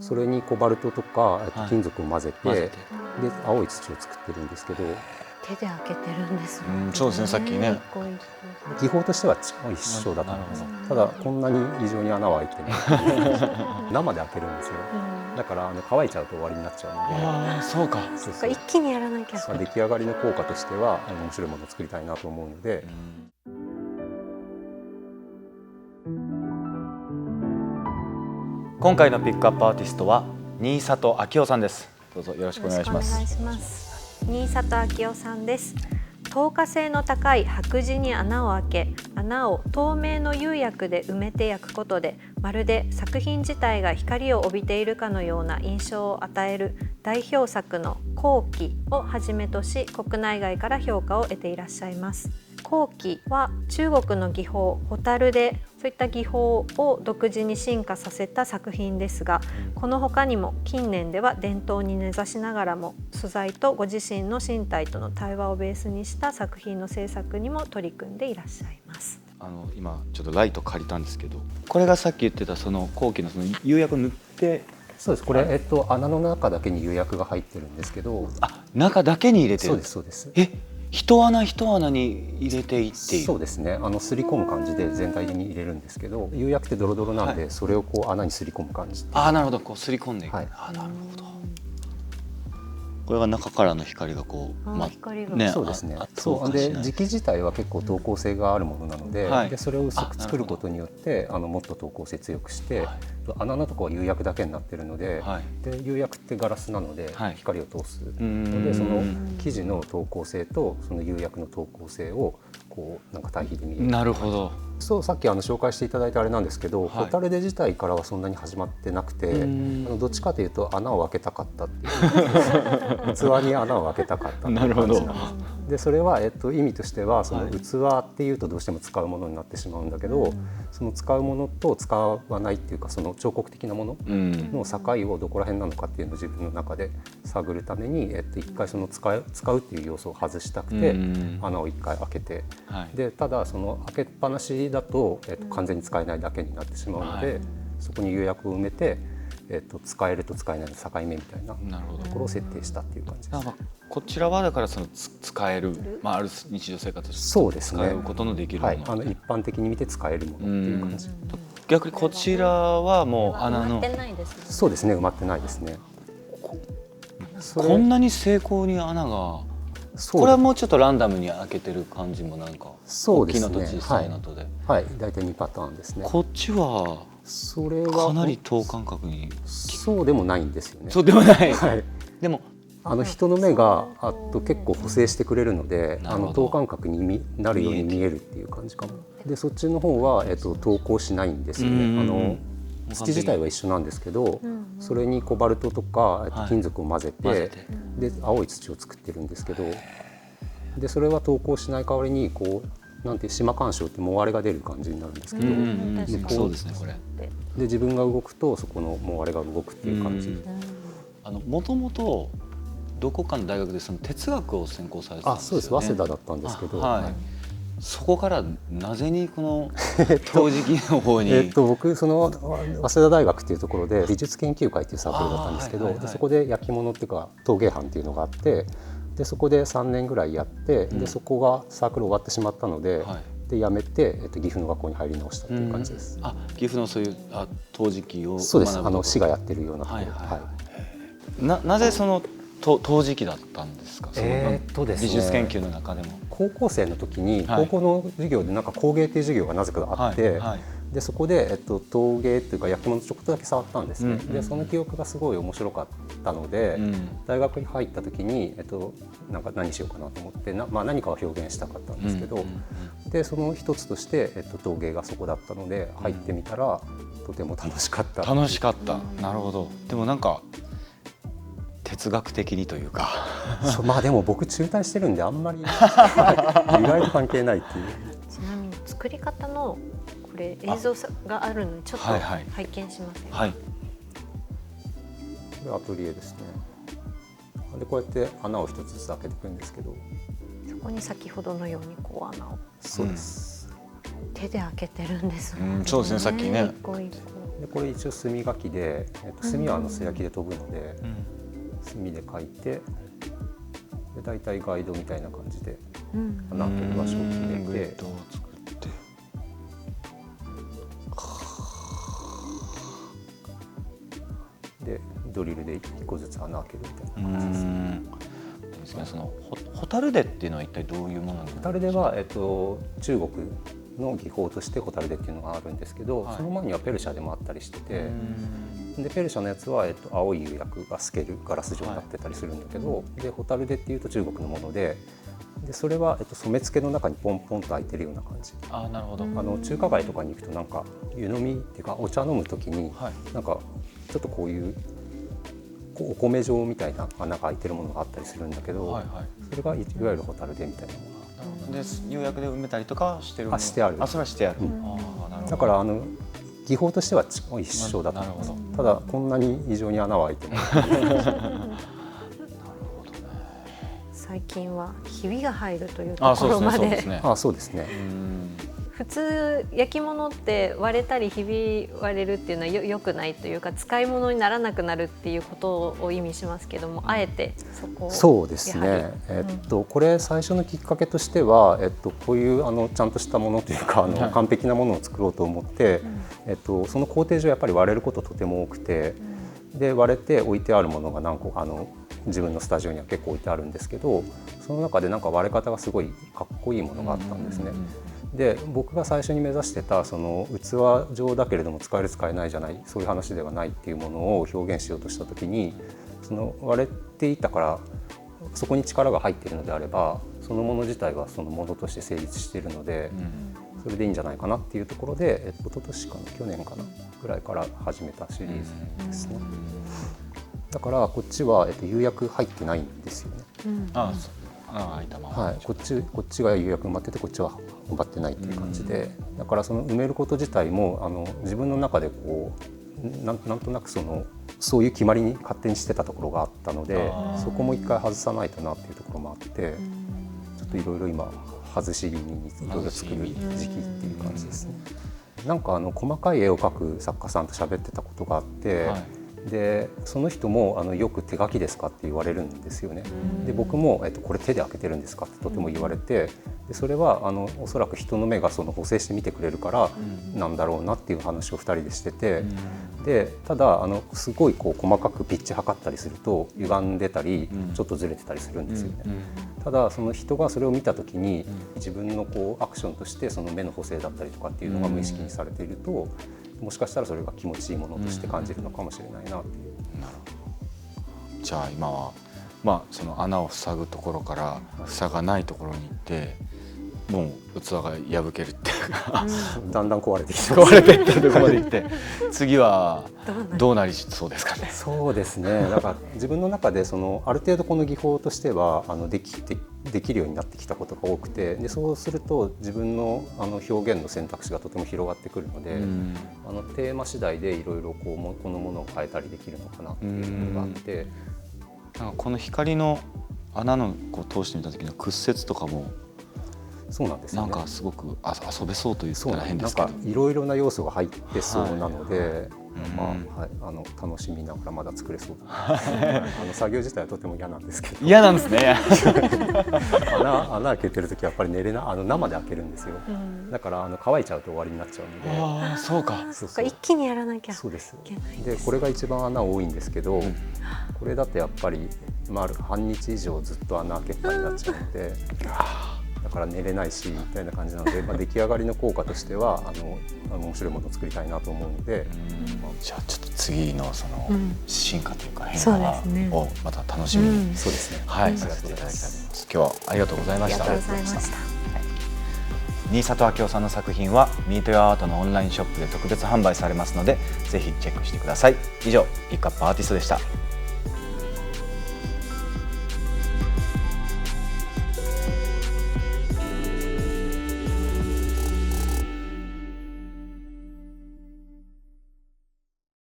それにコバルトとか金属を混ぜて、で青い土を作ってるんですけど、手で開けてるんですもんね。そうですね、さっきね。技法としては一緒だと思います。ただこんなに異常に穴は開いてない生で開けるんですよ。だから乾いちゃうと終わりになっちゃうので。ああ、そうか。一気にやらなきゃ。出来上がりの効果としては面白いものを作りたいなと思うので。今回のピックアップアーティストは新里昭夫さんです。どうぞよろしくお願いします。新里昭夫さんです。透過性の高い白磁に穴を開け、穴を透明の釉薬で埋めて焼くことで、まるで作品自体が光を帯びているかのような印象を与える代表作の後期をはじめとし、国内外から評価を得ていらっしゃいます。後期は中国の技法ホタルで、そういった技法を独自に進化させた作品ですが、この他にも近年では伝統に根ざしながらも素材とご自身の身体との対話をベースにした作品の制作にも取り組んでいらっしゃいます。今ちょっとライト借りたんですけど、これがさっき言ってたその後期のその釉薬塗って。そうです。これ、穴の中だけに釉薬が入ってるんですけど。中だけに入れてる。そうです、そうです。一穴一穴に入れていっている。そうですね。すり込む感じで全体に入れるんですけど、釉薬ってドロドロなんで、それをこう穴にすり込む感じ。なるほど、こうすり込んでいく。なるほど。これが中からの光がこう、そうですね。そうで、磁器自体は結構透光性があるものなので、それを薄く作ることによってもっと透光性強くして、穴のところは釉薬だけになってるので、釉薬ってガラスなので光を通すので、その生地の透光性とその釉薬の透光性をこうなんか対比で見える。なるほど。そう、さっき紹介していただいたあれなんですけど、ホタルデ自体からはそんなに始まってなくて、どっちかというと穴を開けたかったっていう器に穴を開けたかったっていう感じなんです。でそれは、意味としてはその器っていうとどうしても使うものになってしまうんだけど、その使うものと使わないっていうか、その彫刻的なものの境をどこら辺なのかっていうのを自分の中で探るために、一回その使うっていう要素を外したくて、穴を一回開けて、でただその開けっぱなしだと、完全に使えないだけになってしまうので、そこに釉薬を埋めて、使えると使えないの境目みたいなところを設定したっていう感じです。こちらはだからその使える、ある日常生活で使うことのできるもの、一般的に見て使えるものっていう感じ。逆にこちらはもう穴のそうですね、埋まってないですね。こんなに精巧に穴が、これはもうちょっとランダムに開けてる感じもなんか大きなと小さいのとで、はい、大体2パターンですね。こっちはそれはかなり等間隔に。そうでもないんですよね。そうでもない。でも人の目が結構補正してくれるので、等間隔になるように見えるっていう感じかも。でそっちの方は投光しないんですよね。土自体は一緒なんですけど、それにコバルトとか金属を混ぜて、で青い土を作ってるんですけど、でそれは投光しない代わりにこうなんて縞干渉ってもうあれが出る感じになるんですけど、そうですね、これで自分が動くとそこのもうあれが動くっていう感じ。もともとどこかの大学でその哲学を専攻されてたんですよね。そうです、早稲田だったんですけど、そこからなぜにこの陶磁器の方に僕その早稲田大学っていうところで美術研究会っていうサークルだったんですけど、でそこで焼き物っていうか陶芸班っていうのがあって、でそこで3年ぐらいやって、でそこがサークル終わってしまったので、で辞めて、岐阜の学校に入り直したっていう感じです。岐阜のそういう陶磁器を学ぶところ。そうです、市がやってるようなところ。なぜその陶磁器だったんですか。美術研究の中でも高校生の時に高校の授業でなんか工芸っていう授業がなぜかあって、でそこで、陶芸っていうか焼き物ちょっとだけ触ったんですね。でその記憶がすごい面白かったので、大学に入った時に、なんか何しようかなと思って、何かを表現したかったんですけど、でその一つとして、陶芸がそこだったので入ってみたら、とても楽しかった。楽しかった。なるほど。でもなんか哲学的にというかでも僕中退してるんであんまり意外と関係ないっていう。ちなみに作り方のこれ映像があるのでちょっと拝見します。はい。でアトリエですね。でこうやって穴を一つずつ開けていくんですけど、そこに先ほどのようにこう穴を。そうです。手で開けてるんですもんね。そうですね、さっきね。でこれ一応墨書きで、墨は素焼きで飛ぶので、墨で書いて、で大体ガイドみたいな感じで穴開ける場所を決めて、でドリルで1個ずつ穴開けるみたいな感じですね。そのホタルデっていうのは一体どういうものなんですか？ホタルデは、中国の技法としてホタルデっていうのがあるんですけど、その前にはペルシャでもあったりしてて、でペルシャのやつは、青い釉薬が透けるガラス状になってたりするんだけど、でホタルデっていうと中国のもので、それは、染付の中にポンポンと開いてるような感じ。なるほど。中華街とかに行くとなんか湯飲みっていうかお茶飲む時に、なんかちょっとこういうお米状みたいな穴が開いてるものがあったりするんだけど、それがいわゆるホタルデみたいなもので釉薬で埋めたりとかしてるもの。してある。それはしてある。だから技法としては一緒だと思います。ただこんなに異常に穴は開いてない。最近はひびが入るというところまで。そうですね。普通焼き物って割れたりひび割れるっていうのは良くないというか、使い物にならなくなるっていうことを意味しますけども、あえてそこを。そうですね。これ最初のきっかけとしては、こういうちゃんとしたものというか完璧なものを作ろうと思って、その工程上やっぱり割れることとても多くて、で割れて置いてあるものが何個自分のスタジオには結構置いてあるんですけど、その中でなんか割れ方がすごいかっこいいものがあったんですね。で僕が最初に目指してたその器状だけれども使える使えないじゃない、そういう話ではないっていうものを表現しようとした時に、その割れていたからそこに力が入っているのであれば、そのもの自体はそのものとして成立しているので、それでいいんじゃないかなっていうところで、一昨年かな去年かなぐらいから始めたシリーズですね。だからこっちは釉薬入ってないんですよね。こっちが釉薬埋まってて、こっちは埋まってないっていう感じで、だからその埋めること自体も自分の中でこうなんとなくそういう決まりに勝手にしてたところがあったので、そこも一回外さないとなっていうところもあって、ちょっといろいろ今外し気味にいろいろ作る時期っていう感じですね。なんか細かい絵を描く作家さんと喋ってたことがあって、でその人もよく手書きですかって言われるんですよね。で僕も、これ手で開けてるんですかってとても言われて、でそれはおそらく人の目が補正して見てくれるからなんだろうなっていう話を2人でしてて、でただすごいこう細かくピッチ測ったりすると歪んでたりちょっとずれてたりするんですよね。ただその人がそれを見た時に自分のこうアクションとしてその目の補正だったりとかっていうのが無意識にされていると、もしかしたらそれが気持ちいいものとして感じるのかもしれないなっていう。なるほど。じゃあ今は、その穴を塞ぐところから塞がないところに行って、もう器が破けるっていうかだんだん壊れてきて壊れていったところまで行って次はどうなりそうですかね。そうですね。だから自分の中である程度この技法としてはできるようになってきたことが多くて、でそうすると自分の表現の選択肢がとても広がってくるので、テーマ次第でいろいろこのものを変えたりできるのかなっていうのがあって、なんかこの光の穴の通してみた時の屈折とかもそうなんですよね。なんかすごく遊べそうと言ったら変ですけど、いろいろな要素が入ってそうなので、楽しみながらまだ作れそう作業自体はとても嫌なんですけど。嫌なんですね穴開けてる時はやっぱり寝れな生で開けるんですよ。だから乾いちゃうと終わりになっちゃうので。そうか。一気にやらなきゃ。そうです。でこれが一番穴多いんですけど、これだとやっぱり半日以上ずっと穴開けっぱになっちゃうので。だから寝れないしみたいな感じなので、出来上がりの効果としては面白いものを作りたいなと思うので、じゃあちょっと次の進化というか変化をまた楽しみにそうですね。させていただきたいと思います。今日はありがとうございました。新里昭夫さんの作品はミート・ヨア・アートのオンラインショップで特別販売されますので、ぜひチェックしてください。以上ピックアップアーティストでした。